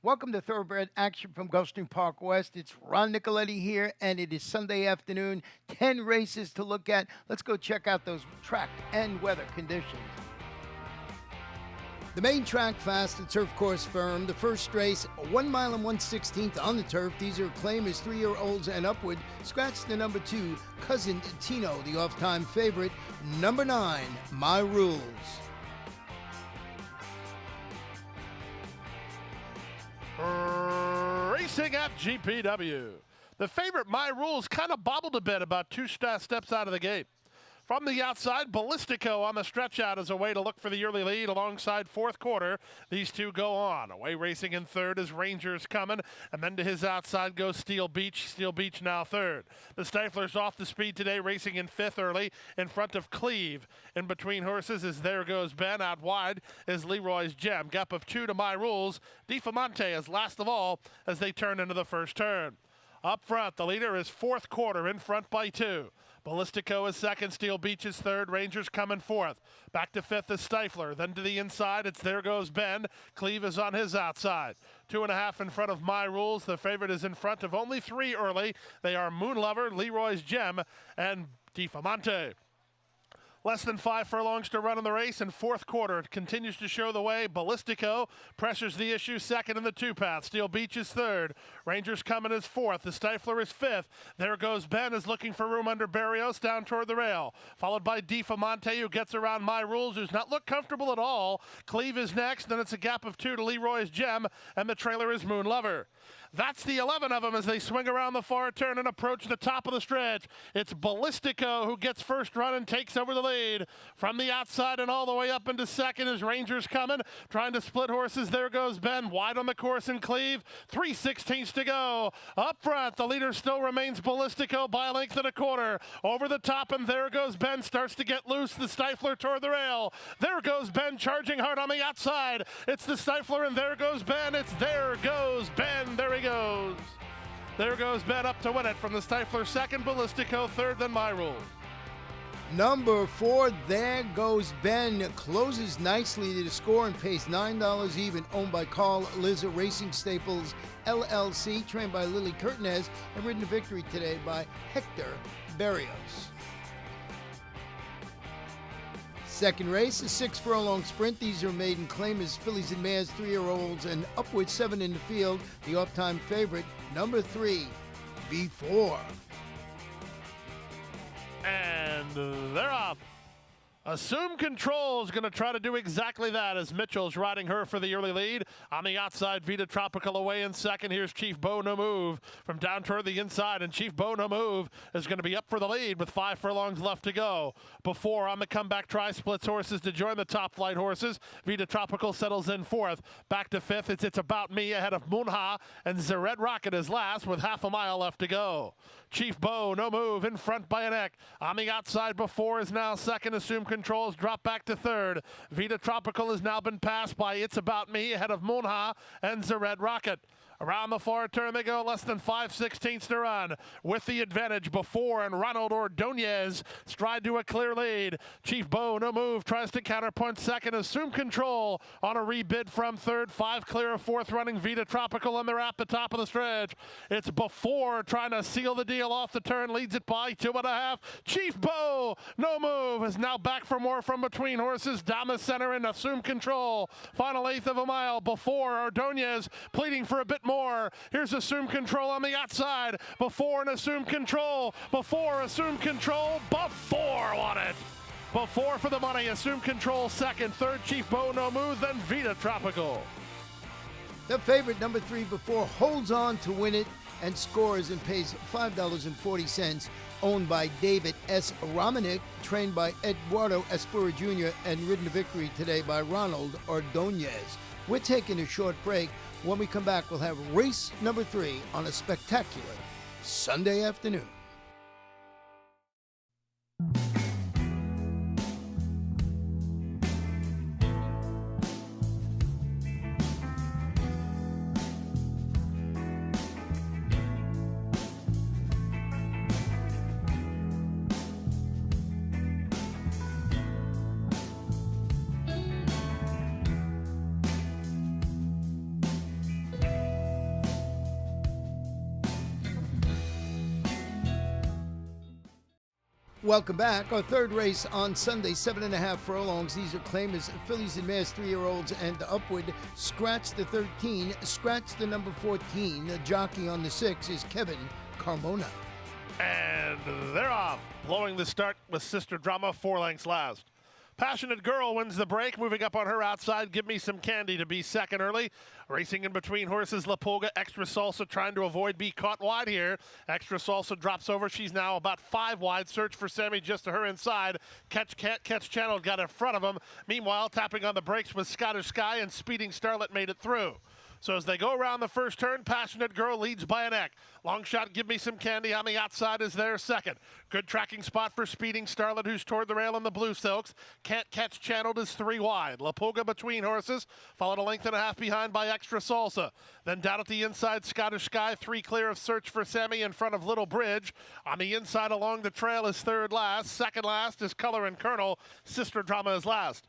Welcome to Thoroughbred Action from Gulfstream Park West. It's Ron Nicoletti here, and it is Sunday afternoon. 10 races to look at. Let's go check out those track and weather conditions. The main track fast at Turf Course Firm. The first race, 1 mile and 1/16th on the turf. These are claimers 3-year-olds and upward. Scratch the number 2, Cousin Tino, the off-time favorite. Number 9, My Rules. Racing at GPW. The favorite, My Rules, kind of bobbled a bit about two steps out of the gate. From the outside, Ballistico on the stretch out as a way to look for the early lead alongside fourth quarter. These two go on. Away racing in third is Rangers coming, and then to his outside goes Steel Beach. Steel Beach now third. The Stifler's off the speed today, racing in fifth early in front of Cleve. In between horses is There Goes Ben. Out wide is Leroy's Gem. Gap of 2 to My Rules. Difamonte is last of all as they turn into the first turn. Up front, the leader is fourth quarter in front by 2. Ballistico is second, Steel Beach is third, Rangers coming fourth. Back to fifth is Stifler, then to the inside, it's There Goes Ben. Cleve is on his outside. 2.5 in front of My Rules. The favorite is in front of only 3 early. They are Moon Lover, Leroy's Gem, and Difamonte. Less than 5 furlongs to run in the race, and fourth quarter it continues to show the way. Ballistico pressures the issue second in the 2-path. Steel Beach is third. Rangers coming is fourth. The Stifler is fifth. There Goes Ben is looking for room under Barrios down toward the rail. Followed by Difamonte, who gets around My Rules, who's not looked comfortable at all. Cleve is next. Then it's a gap of 2 to Leroy's Gem, and the trailer is Moon Lover. That's the 11 of them as they swing around the far turn and approach the top of the stretch. It's Ballistico who gets first run and takes over the lead. From the outside and all the way up into second is Rangers coming, trying to split horses. There Goes Ben, wide on the course in Cleve. 3/16 to go. Up front, the leader still remains Ballistico by a length and a quarter. Over the top, and There Goes Ben starts to get loose. The Stifler toward the rail. There Goes Ben charging hard on the outside. It's the Stifler and There Goes Ben. It's There Goes Ben. There he goes. There Goes Ben up to win it from the Stifler second, Ballistico third, then My Rules. Number 4, There Goes Ben, closes nicely to the score and pays $9 even, owned by Carl Lizza Racing Staples LLC, trained by Lily Curtinez, and ridden to victory today by Hector Barrios. Second race, a 6 furlong sprint. These are maiden claimers, fillies and mares, 3-year-olds, and upwards 7 in the field. The off-time favorite, number 3, Before. And they're off. Assume Control is going to try to do exactly that as Mitchell's riding her for the early lead. On the outside, Vita Tropical away in second. Here's Chief Bo No Move from down toward the inside, and Chief Bo No Move is going to be up for the lead with 5 furlongs left to go. Before on the comeback try, splits horses to join the top flight horses. Vita Tropical settles in fourth. Back to fifth, it's About Me ahead of Munha, and Red Rocket is last with half a mile left to go. Chief Bo No Move in front by a neck. On the outside, Before is now second. Assume Control's drop back to third. Vita Tropical has now been passed by It's About Me ahead of Munha and Red Rocket. Around the far turn they go, less than 5/16 to run. With the advantage, Before and Ronald Ordonez stride to a clear lead. Chief Bo No Move tries to counterpunch second. Assume Control on a rebid from third. 5 clear of fourth, running Vita Tropical, and they're at the top of the stretch. It's Before trying to seal the deal off the turn, leads it by 2.5. Chief Bo No Move is now back for more from between horses. Down the center and Assume Control. Final eighth of a mile. Before Ordonez pleading for a bit more. Here's Assume Control on the outside. Before and Assume Control. Before Assume Control. Before won it. Before for the money. Assume Control second. Third, Chief Bo No Move. Then Vita Tropical. The favorite, number 3, Before, holds on to win it and scores and pays $5.40, owned by David S. Romanek, trained by Eduardo Espura Jr., and ridden to victory today by Ronald Ordonez. We're taking a short break. When we come back, we'll have race number 3 on a spectacular Sunday afternoon. Welcome back. Our third race on Sunday, 7.5 furlongs. These are claimers, fillies and mares, 3-year-olds and upward. Scratch the 13, scratch the number 14. The jockey on the 6 is Kevin Carmona. And they're off. Blowing the start with Sister Drama, 4 lengths last. Passionate Girl wins the break, moving up on her outside. Give Me Some Candy to be second early. Racing in between horses, La Pulga, Extra Salsa trying to avoid being caught wide here. Extra Salsa drops over. She's now about 5 wide. Search for Sammy just to her inside. Catch Channel got in front of him. Meanwhile, tapping on the brakes with Scottish Sky and Speeding Starlet made it through. So as they go around the first turn, Passionate Girl leads by a neck. Long shot, Give Me Some Candy on the outside is their second. Good tracking spot for Speeding Starlet, who's toward the rail in the blue silks. Can't Catch Channeled is 3 wide. La Pulga between horses, followed a length and a half behind by Extra Salsa. Then down at the inside, Scottish Sky, 3 clear of Search for Sammy in front of Little Bridge. On the inside along the trail is third last. Second last is Color and Colonel. Sister Drama is last.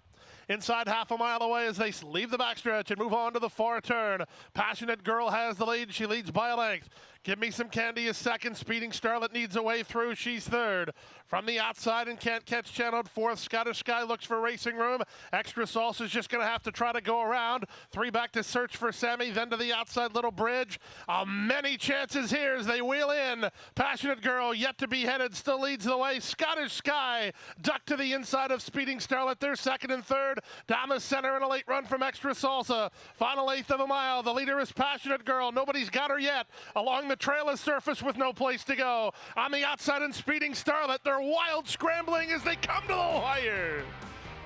Inside half a mile away as they leave the backstretch and move on to the far turn. Passionate Girl has the lead. She leads by a length. Give Me Some Candy is second. Speeding Starlet needs a way through. She's third. From the outside and Can't Catch Channeled fourth. Scottish Sky looks for racing room. Extra Sauce is just going to have to try to go around. 3 back to Search for Sammy. Then to the outside Little Bridge. Many chances here as they wheel in. Passionate Girl yet to be headed. Still leads the way. Scottish Sky ducked to the inside of Speeding Starlet. They're second and third. Down the center and a late run from Extra Salsa. Final eighth of a mile. The leader is Passionate Girl. Nobody's got her yet. Along the trail is Surface with no place to go. On the outside and Speeding Starlet. They're wild scrambling as they come to the wire.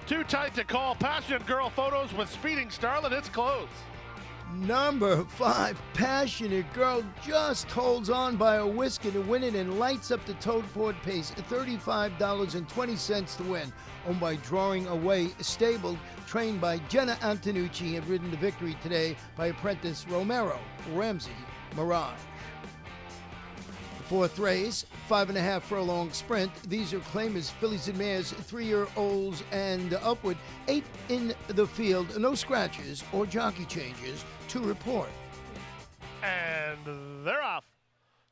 Too tight to call. Passionate Girl photos with Speeding Starlet. It's close. Number 5, Passionate Girl just holds on by a whisker to win it and lights up the Toadport pace at $35.20 to win. Owned by Drawing Away Stable, trained by Jenna Antonucci and ridden to victory today by apprentice Romero Ramsey Mirage. Fourth race, 5.5 furlong sprint. These are claimers, fillies and mares, 3-year-olds and upward. 8 in the field, no scratches or jockey changes to report. And they're off.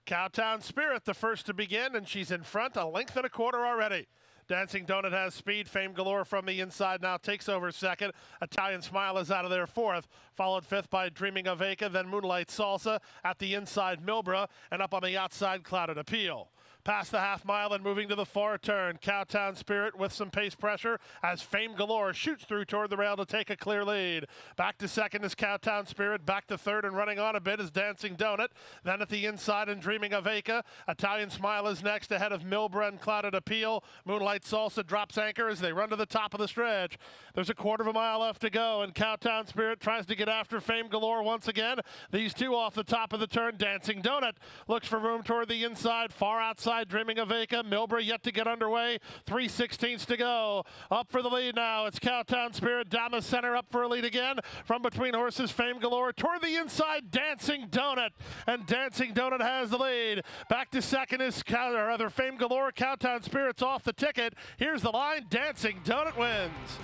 Cowtown Spirit, the first to begin, and she's in front, a length and a quarter already. Dancing Donut has speed. Fame Galore from the inside now takes over second. Italian Smile is out of there fourth. Followed fifth by Dreaming of Aka, then Moonlight Salsa. At the inside, Milbra. And up on the outside, Clouded Appeal. Past the half mile and moving to the far turn. Cowtown Spirit with some pace pressure as Fame Galore shoots through toward the rail to take a clear lead. Back to second is Cowtown Spirit. Back to third and running on a bit is Dancing Donut. Then at the inside and Dreaming of Aka. Italian Smile is next ahead of Milbra and Clouded Appeal. Moonlight Salsa drops anchor as they run to the top of the stretch. There's a quarter of a mile left to go and Cowtown Spirit tries to get after Fame Galore once again. These two off the top of the turn. Dancing Donut looks for room toward the inside. Far outside Dreaming of Aka. Milbra yet to get underway. 3/16 to go. Up for the lead now. It's Cowtown Spirit down the center. Up for a lead again. From between horses, Fame Galore. Toward the inside, Dancing Donut. And Dancing Donut has the lead. Back to second is Fame Galore. Cowtown Spirit's off the ticket. Here's the line. Dancing Donut wins.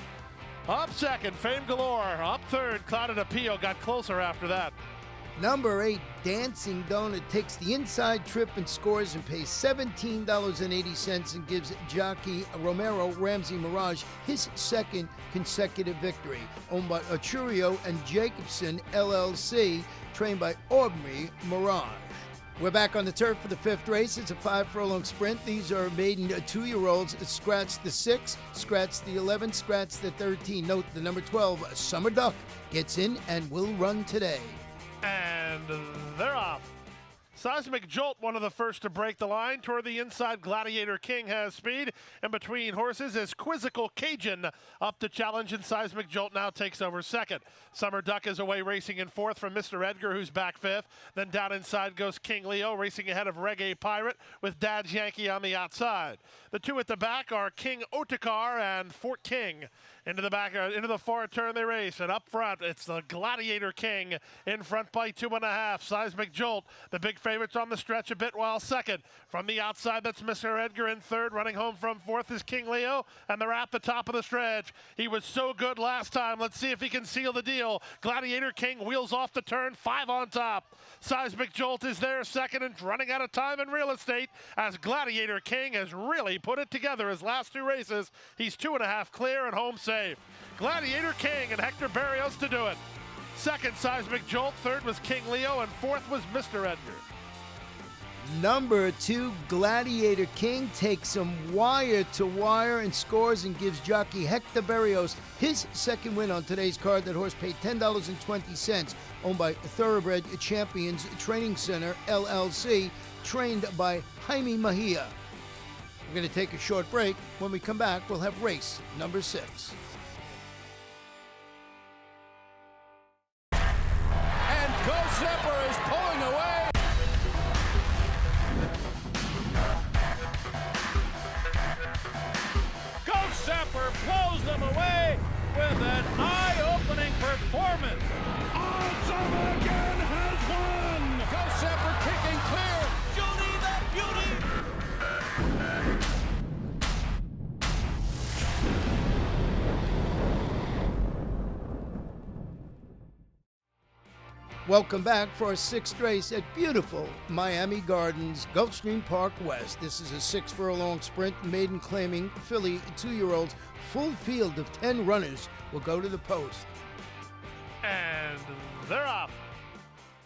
Up second, Fame Galore. Up third, Clouded Appeal. Got closer after that. Number 8, Dancing Donut takes the inside trip and scores and pays $17.80 and gives jockey Romero Ramsey Mirage his second consecutive victory. Owned by Achurio and Jacobson LLC, trained by Aubrey Mirage. We're back on the turf for the 5th race. It's a 5 furlong sprint. These are maiden 2-year-olds. Scratch the 6, scratch the 11, scratch the 13. Note the number 12, Summer Duck, gets in and will run today. And they're off. Seismic Jolt, one of the first to break the line. Toward the inside, Gladiator King has speed. In between horses is Quizzical Cajun up to challenge, and Seismic Jolt now takes over second. Summer Duck is away racing in fourth from Mr. Edgar, who's back fifth. Then down inside goes King Leo, racing ahead of Reggae Pirate with Dad's Yankee on the outside. The two at the back are King Otakar and Fort King. Into the back, into the far turn they race, and up front it's the Gladiator King in front by 2.5. Seismic Jolt, the big favorites on the stretch a bit while second. From the outside, that's Mr. Edgar in third. Running home from fourth is King Leo, and they're at the top of the stretch. He was so good last time. Let's see if he can seal the deal. Gladiator King wheels off the turn, 5 on top. Seismic Jolt is there second and running out of time in real estate as Gladiator King has really put it together his last 2 races. He's 2.5 clear and home safe. Gladiator King and Hector Barrios to do it. Second, Seismic Jolt. Third was King Leo, and fourth was Mr. Edgar. Number 2, Gladiator King takes him wire to wire and scores and gives jockey Hector Barrios his second win on today's card. That horse paid $10.20, owned by Thoroughbred Champions Training Center, LLC, trained by Jaime Mejia. We're going to take a short break. When we come back, we'll have race number 6. And Ghost Zipper is pulling away. Ghost Zipper blows them away with an eye-opening performance. Odds again has won. Ghost Zipper kicking clear. Judy the Beauty. Welcome back for our 6th race at beautiful Miami Gardens, Gulfstream Park West. This is a 6-furlong sprint, maiden claiming filly 2-year-olds. Full field of 10 runners will go to the post. And they're off.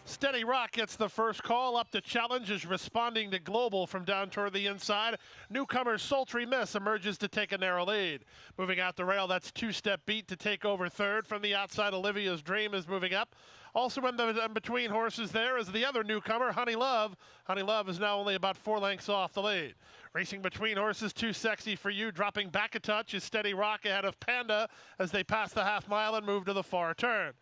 Steady Rock gets the first call. Up to challenge is responding to Global from down toward the inside. Newcomer Sultry Miss emerges to take a narrow lead. Moving out the rail, that's Two-Step Beat to take over third. From the outside, Olivia's Dream is moving up. Also in the between horses there is the other newcomer, Honey Love. Honey Love is now only about 4 lengths off the lead. Racing between horses, Too Sexy for You. Dropping back a touch is Steady Rock ahead of Panda as they pass the half mile and move to the far turn.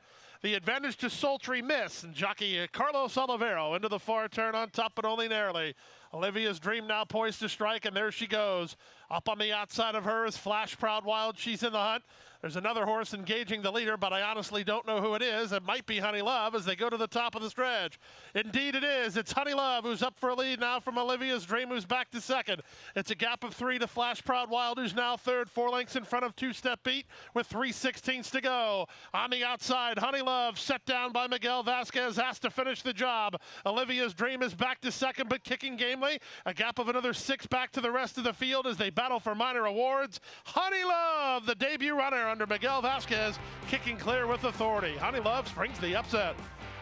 The advantage to Sultry Miss and jockey Carlos Olivero into the far turn on top, but only narrowly. Olivia's Dream now poised to strike, and there she goes. Up on the outside of her is Flash Proud Wild. She's in the hunt. There's another horse engaging the leader, but I honestly don't know who it is. It might be Honey Love as they go to the top of the stretch. Indeed it is. It's Honey Love who's up for a lead now from Olivia's Dream, who's back to second. It's a gap of 3 to Flash Proud Wild, who's now third, 4 lengths in front of Two-Step Beat with 3/16 to go. On the outside, Honey Love set down by Miguel Vasquez, has to finish the job. Olivia's Dream is back to second, but kicking gamely. A gap of another 6 back to the rest of the field as they battle for minor awards. Honey Love, the debut runner under Miguel Vasquez, kicking clear with authority. Honey Love springs the upset.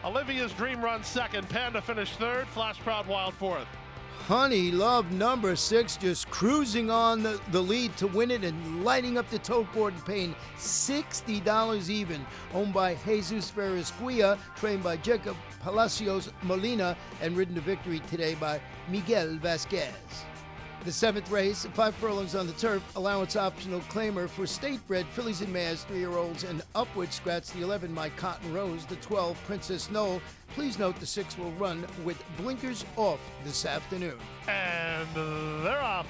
Olivia's Dream runs second. Panda finished third. Flash Proud Wild fourth. Honey Love, number 6, just cruising on the lead to win it and lighting up the tote board and paying $60 even. Owned by Jesus Ferresquia, trained by Jacob Palacios Molina, and ridden to victory today by Miguel Vasquez. The 7th race, 5 furlongs on the turf, allowance optional claimer for state-bred fillies and mares, 3-year-olds and upward. Scratch the 11, My Cotton Rose, the 12, Princess Knoll. Please note the 6 will run with blinkers off this afternoon. And they're off.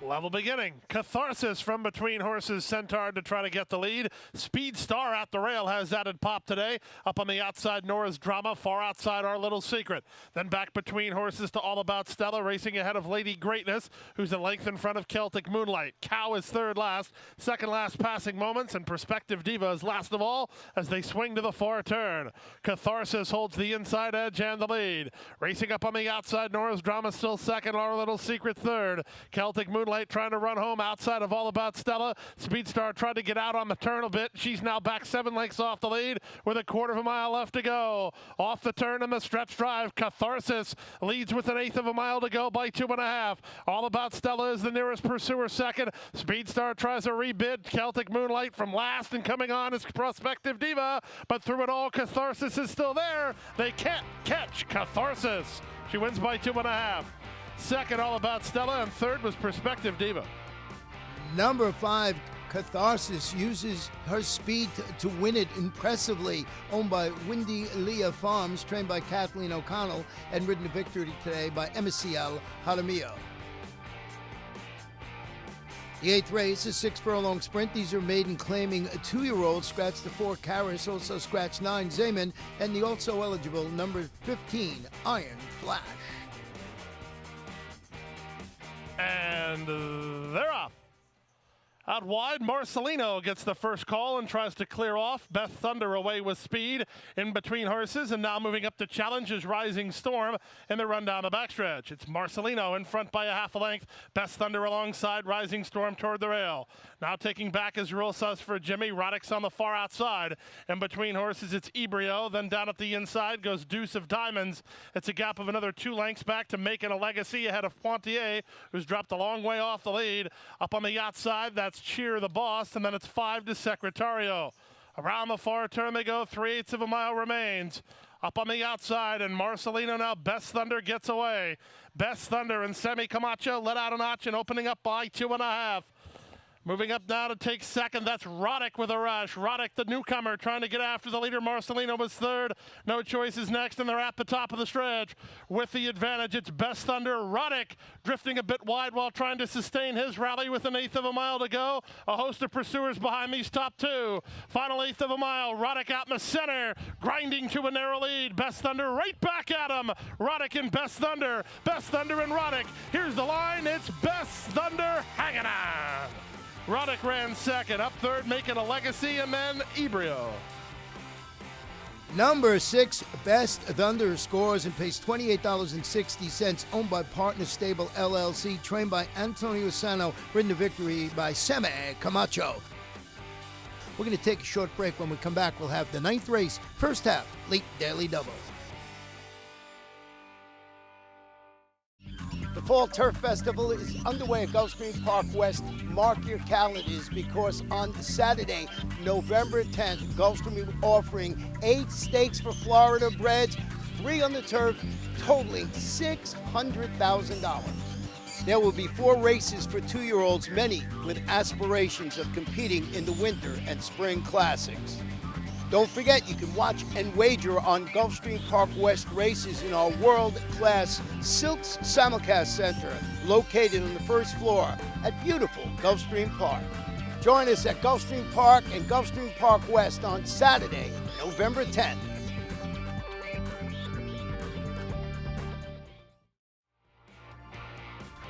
Level beginning. Catharsis from between horses. Centaur to try to get the lead. Speed Star at the rail has added pop today. Up on the outside, Nora's Drama. Far outside, Our Little Secret. Then back between horses to All About Stella, racing ahead of Lady Greatness, who's a length in front of Celtic Moonlight. Cow is third last. Second last, Passing Moments, and Prospective Diva is last of all as they swing to the far turn. Catharsis holds the inside edge and the lead. Racing up on the outside, Nora's Drama still second. Our Little Secret third. Celtic Moonlight trying to run home outside of All About Stella. Speedstar tried to get out on the turn a bit. She's now back 7 lengths off the lead with a 1/4 mile left to go. Off the turn in the stretch drive, Catharsis leads with 1/8 of a mile to go by 2.5. All About Stella is the nearest pursuer second. Speedstar tries a rebid. Celtic Moonlight from last, and coming on is Prospective Diva, but through it all, Catharsis is still there. They can't catch Catharsis. She wins by 2.5. Second, All About Stella, and third was Prospective Diva. Number 5, Catharsis uses her speed to win it impressively. Owned by Windy Leah Farms, trained by Kathleen O'Connell, and ridden to victory today by Emiciel Jaramillo. The 8th race is 6 furlong sprint. These are maiden claiming a 2-year-old. Scratch the 4 Karis, also scratch 9 Zeman, and the also eligible number 15 Iron Flash. And they're off. Out wide, Marcelino gets the first call and tries to clear off. Beth Thunder away with speed in between horses, and now moving up to challenge is Rising Storm in the run down the backstretch. It's Marcelino in front by a half a length. Beth Thunder alongside Rising Storm toward the rail. Now taking back is Real Sus for Jimmy. Roddick's on the far outside. In between horses, it's Ebrio. Then down at the inside goes Deuce of Diamonds. It's a gap of another 2 lengths back to Making a Legacy ahead of Pointier, who's dropped a long way off the lead. Up on the outside, that's Cheer the Boss, and then it's 5 to Secretario. Around the far turn they go, 3/8 of a mile remains. Up on the outside, and Marcelino now, Best Thunder gets away. Best Thunder and Semi Camacho let out a notch and opening up by 2.5. Moving up now to take second, that's Roddick with a rush. Roddick, the newcomer, trying to get after the leader. Marcelino was third. No Choices next, and they're at the top of the stretch. With the advantage, it's Best Thunder. Roddick drifting a bit wide while trying to sustain his rally with 1/8 of a mile to go. A host of pursuers behind these top 2. Final 1/8 of a mile. Roddick out in the center, grinding to a narrow lead. Best Thunder right back at him. Roddick and Best Thunder. Best Thunder and Roddick. Here's the line. It's Best Thunder hanging on. Roddick ran second, up third, Making a Legacy, and then Ebrio. Number 6, Best Thunder scores and pays $28.60, owned by Partner Stable LLC, trained by Antonio Sano, ridden to victory by Semi Camacho. We're going to take a short break. When we come back, we'll have the 9th race, first half, late daily double. The Fall Turf Festival is underway at Gulfstream Park West. Mark your calendars, because on Saturday, November 10th, Gulfstream will be offering 8 stakes for Florida breds, 3 on the turf, totaling $600,000. There will be 4 races for 2-year-olds, many with aspirations of competing in the winter and spring classics. Don't forget, you can watch and wager on Gulfstream Park West races in our world-class Silks Simulcast Center, located on the first floor at beautiful Gulfstream Park. Join us at Gulfstream Park and Gulfstream Park West on Saturday, November 10th.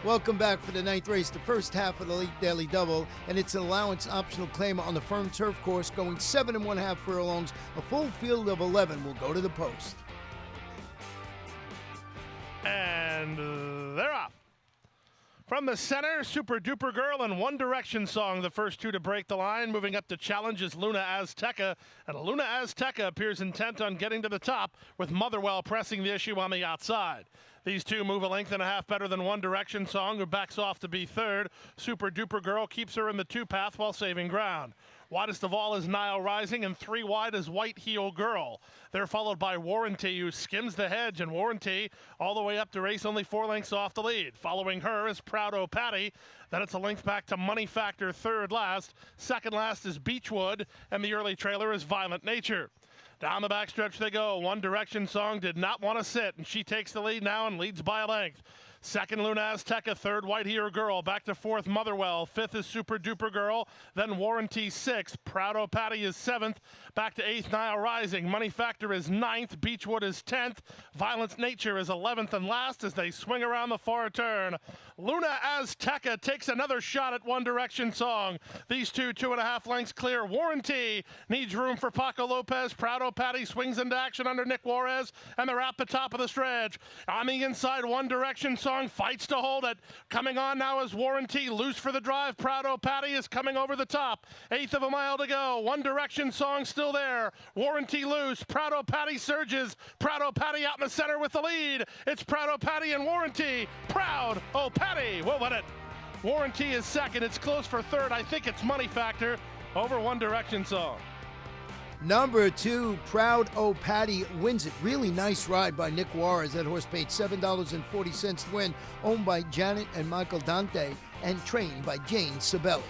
Welcome back for the 9th race, the first half of the Late Daily Double, and it's an allowance optional claim on the firm turf course, going 7 1/2 furlongs. A full field of 11 will go to the post. And they're off. From the center, Super Duper Girl and One Direction Song, the first 2 to break the line. Moving up to challenge is Luna Azteca, and Luna Azteca appears intent on getting to the top, with Motherwell pressing the issue on the outside. These 2 move a length and a half better than One Direction Song, who backs off to be third. Super Duper Girl keeps her in the 2 path while saving ground. Widest of all is Nile Rising, and 3 wide is White Heel Girl. They're followed by Warranty, who skims the hedge, and Warranty all the way up to race only 4 lengths off the lead. Following her is Proud O'Patty. Then it's a length back to Money Factor, third last. Second last is Beechwood, and the early trailer is Violent Nature. Down the backstretch they go. One Direction Song did not want to sit, and she takes the lead now and leads by a length. Second, Luna Azteca. Third, White Heel Girl. Back to fourth, Motherwell. Fifth is Super Duper Girl. Then Warranty, sixth. Proud O'Patty is seventh. Back to eighth, Nile Rising. Money Factor is ninth. Beechwood is 10th. Violent Nature is 11th and last as they swing around the far turn. Luna Azteca takes another shot at One Direction Song. These two, 2.5 lengths clear. Warranty needs room for Paco Lopez. Proud O'Patty swings into action under Nick Juarez, and they're at the top of the stretch. On the inside, One Direction Song fights to hold it. Coming on now is Warranty, loose for the drive. Proud O'Patty is coming over the top. Eighth of a mile to go. One Direction Song still there. Warranty loose. Proud O'Patty surges. Proud O'Patty out in the center with the lead. It's Proud O'Patty and Warranty. Proud O'Patty will win it. Warranty is second. It's close for third. I think it's Money Factor over One Direction Song. Number 2, Proud O'Patty wins it. Really nice ride by Nick Juarez. That horse paid $7.40 to win, owned by Janet and Michael Dante and trained by Jane Sabelli.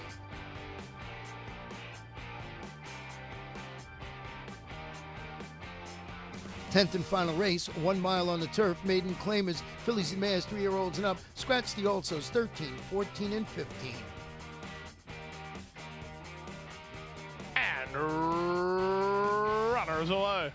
Tenth and final race, 1 mile on the turf. Maiden claimers, fillies and mares, 3-year-olds and up. Scratch the alsos, 13, 14, and 15. runners away.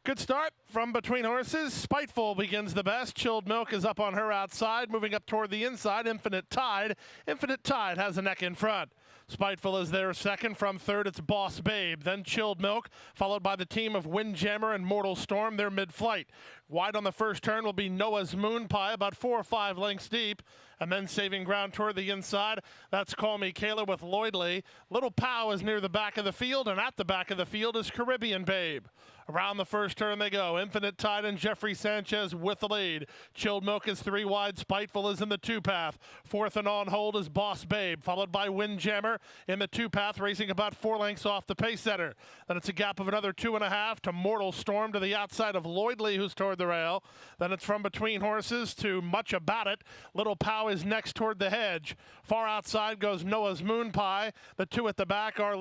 Good start from between horses. Spiteful begins the best. Chilled Milk is up on her outside, moving up toward the inside. Infinite Tide. Infinite Tide has a neck in front. Spiteful is there second. From third, it's Boss Babe. Then Chilled Milk, followed by the team of Windjammer and Mortal Storm. They're mid-flight. Wide on the first turn will be Noah's Moon Pie, about 4 or 5 lengths deep. And then saving ground toward the inside, that's Call Me Kayla with Lloydley. Little Pow is near the back of the field, and at the back of the field is Caribbean Babe. Around the first turn they go. Infinite Tide and Jeffrey Sanchez with the lead. Chilled Milk is 3 wide. Spiteful is in the 2-path. Fourth and on hold is Boss Babe, followed by Windjammer in the 2-path, racing about 4 lengths off the pace setter. Then it's a gap of another 2.5 to Mortal Storm to the outside of Lloydley, who's toward the rail. Then it's from between horses to Much About It. Little Pow is next toward the hedge. Far outside goes Noah's Moon Pie. The 2 at the back are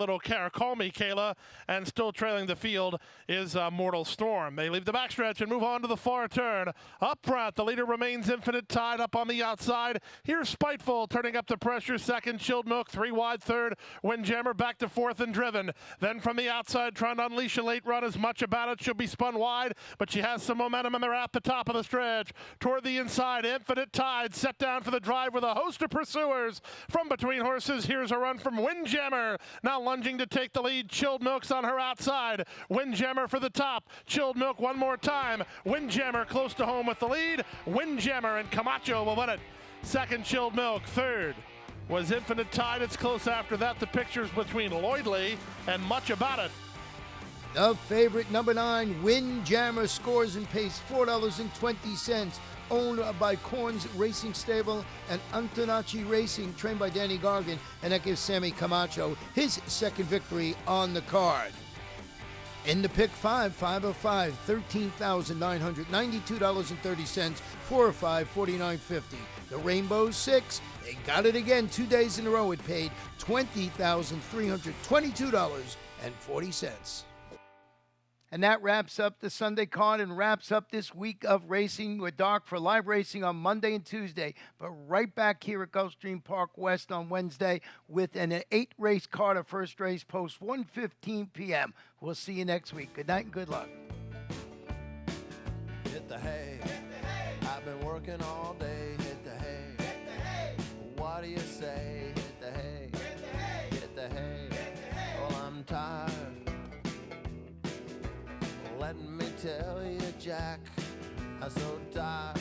Call Me Kayla, and still trailing the field is Mortal Storm. They leave the backstretch and move on to the far turn. Up front, the leader remains Infinite Tide up on the outside. Here's Spiteful turning up the pressure. Second, Chilled Milk, 3 wide. Third, Windjammer back to fourth and driven. Then from the outside, trying to unleash a late run. As Much About It should be spun wide, but she has some momentum and they're at the top of the stretch. Toward the inside, Infinite Tide set down for the drive with a host of pursuers. From between horses, here's a run from Windjammer. Now lunging to take the lead. Chilled Milk's on her outside. Windjammer for the top. Chilled Milk one more time. Windjammer close to home with the lead. Windjammer and Camacho will win it. Second, Chilled Milk. Third was Infinite Tide. It's close after that. The pictures between Lloydley and Much About It. The favorite, number 9, Windjammer, scores and pays $4.20. Owned by Korn's Racing Stable and Antonacci Racing, trained by Danny Gargan, and that gives Sammy Camacho his second victory on the card. In the pick 5, 505, $13,992.30, 405, $49.50. The Rainbow 6, they got it again 2 days in a row. It paid $20,322.40. And that wraps up the Sunday card and wraps up this week of racing. We're dark for live racing on Monday and Tuesday, but right back here at Gulfstream Park West on Wednesday with an 8-race card of first race post 1:15 p.m. We'll see you next week. Good night and good luck. Hit the hay. Hit the hay. I've been working all day. Hit the hay. Hit the hay. What do you say? Hit the hay. Hit the hay. Hit the hay. Hit the hay. Well, I'm tired. Let me tell you, Jack, I'm so tired.